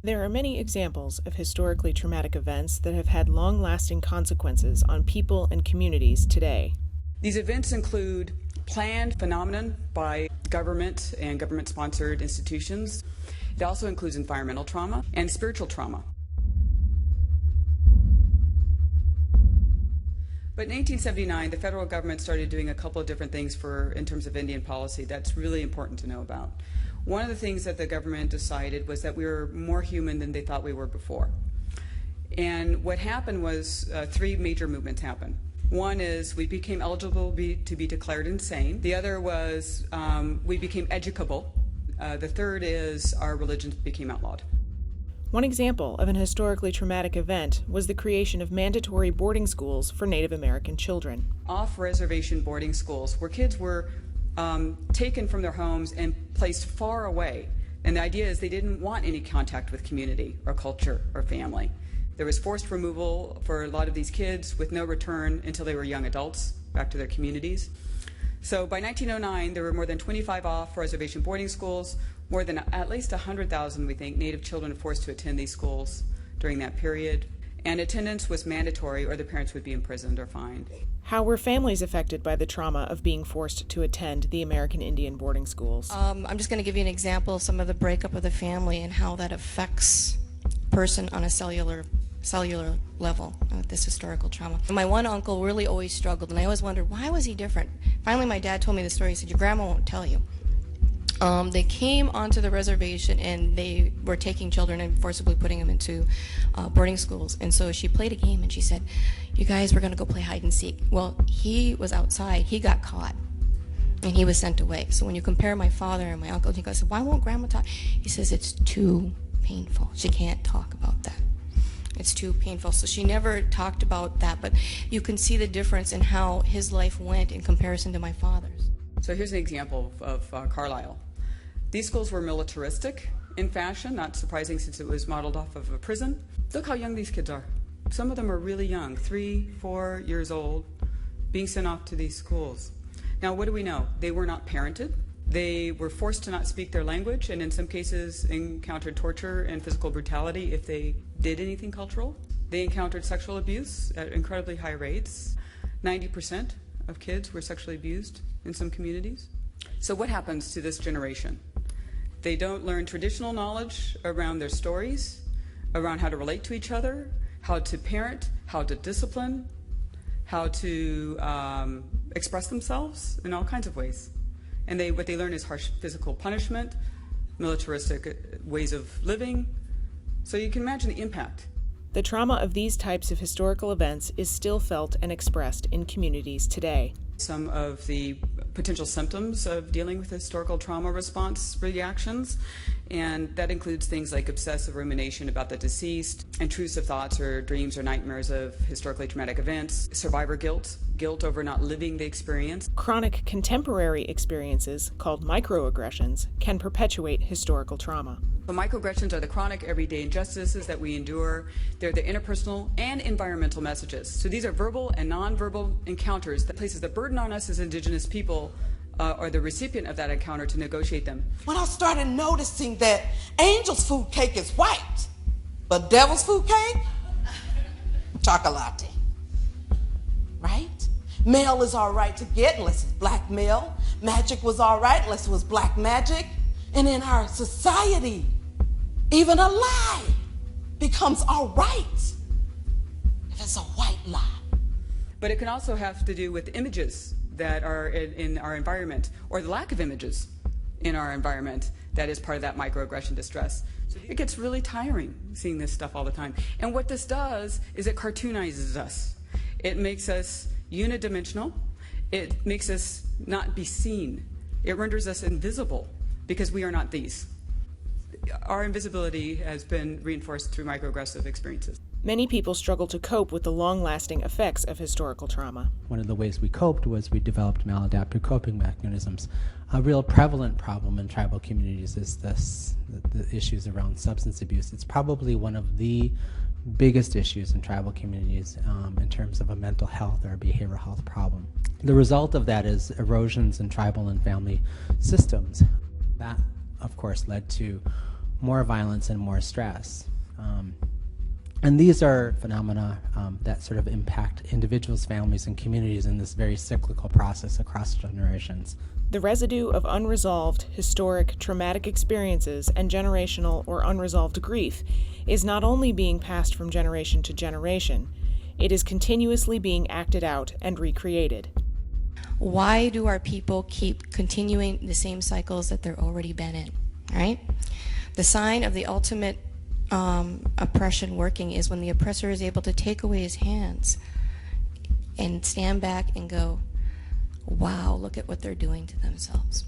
There are many examples of historically traumatic events that have had long-lasting consequences on people and communities today. These events include planned phenomenon by government and government-sponsored institutions. It also includes environmental trauma and spiritual trauma. But in 1879, the federal government started doing a couple of different things in terms of Indian policy that's really important to know about. One of the things that the government decided was that we were more human than they thought we were before. And what happened was three major movements happened. One is we became eligible to be declared insane. The other was we became educable. The third is our religion became outlawed. One example of an historically traumatic event was the creation of mandatory boarding schools for Native American children. Off-reservation boarding schools where kids were taken from their homes and placed far away. And the idea is they didn't want any contact with community or culture or family. There was forced removal for a lot of these kids with no return until they were young adults back to their communities. So by 1909, there were more than 25 off-reservation boarding schools, more than at least 100,000, we think, Native children forced to attend these schools during that period. And attendance was mandatory or the parents would be imprisoned or fined. How were families affected by the trauma of being forced to attend the American Indian boarding schools? I'm just going to give you an example of some of the breakup of the family and how that affects a person on a cellular level with this historical trauma. My one uncle really always struggled, and I always wondered, why was he different? Finally, my dad told me the story. He said, your grandma won't tell you. They came onto the reservation, and they were taking children and forcibly putting them into boarding schools. And so she played a game, and she said, you guys, we're going to go play hide and seek. Well, he was outside. He got caught, and he was sent away. So when you compare my father and my uncle, he goes, why won't grandma talk? He says, it's too painful. She can't talk about that. It's too painful. So she never talked about that, but you can see the difference in how his life went in comparison to my father's. So here's an example of Carlisle. These schools were militaristic in fashion, not surprising since it was modeled off of a prison. Look how young these kids are. Some of them are really young, 3, 4 years old, being sent off to these schools. Now, what do we know? They were not parented. They were forced to not speak their language, and in some cases encountered torture and physical brutality if they did anything cultural. They encountered sexual abuse at incredibly high rates. 90% of kids were sexually abused in some communities. So what happens to this generation? They don't learn traditional knowledge around their stories, around how to relate to each other, how to parent, how to discipline, how to express themselves in all kinds of ways. And what they learn is harsh physical punishment, militaristic ways of living. So you can imagine the impact. The trauma of these types of historical events is still felt and expressed in communities today. Some of the potential symptoms of dealing with historical trauma response reactions, and that includes things like obsessive rumination about the deceased, intrusive thoughts or dreams or nightmares of historically traumatic events, survivor guilt over not living the experience. Chronic contemporary experiences, called microaggressions, can perpetuate historical trauma. The microaggressions are the chronic everyday injustices that we endure. They're the interpersonal and environmental messages. So these are verbal and nonverbal encounters that places the burden on us as Indigenous people or the recipient of that encounter to negotiate them. When I started noticing that angel's food cake is white, but devil's food cake, chocolate, right? Male is all right to get unless it's black male. Magic was all right unless it was black magic. And in our society, even a lie becomes all right if it's a white lie. But it can also have to do with images that are in our environment, or the lack of images in our environment that is part of that microaggression distress. So it gets really tiring seeing this stuff all the time. And what this does is it cartoonizes us. It makes us unidimensional. It makes us not be seen. It renders us invisible because we are not these. Our invisibility has been reinforced through microaggressive experiences. Many people struggle to cope with the long-lasting effects of historical trauma. One of the ways we coped was we developed maladaptive coping mechanisms. A real prevalent problem in tribal communities is the issues around substance abuse. It's probably one of the biggest issues in tribal communities in terms of a mental health or a behavioral health problem. The result of that is erosions in tribal and family systems. That, of course, led to more violence and more stress. And these are phenomena that sort of impact individuals, families, and communities in this very cyclical process across generations. The residue of unresolved, historic, traumatic experiences and generational or unresolved grief is not only being passed from generation to generation, it is continuously being acted out and recreated. Why do our people keep continuing the same cycles that they've already been in, right? The sign of the ultimate oppression working is when the oppressor is able to take away his hands and stand back and go, wow, look at what they're doing to themselves.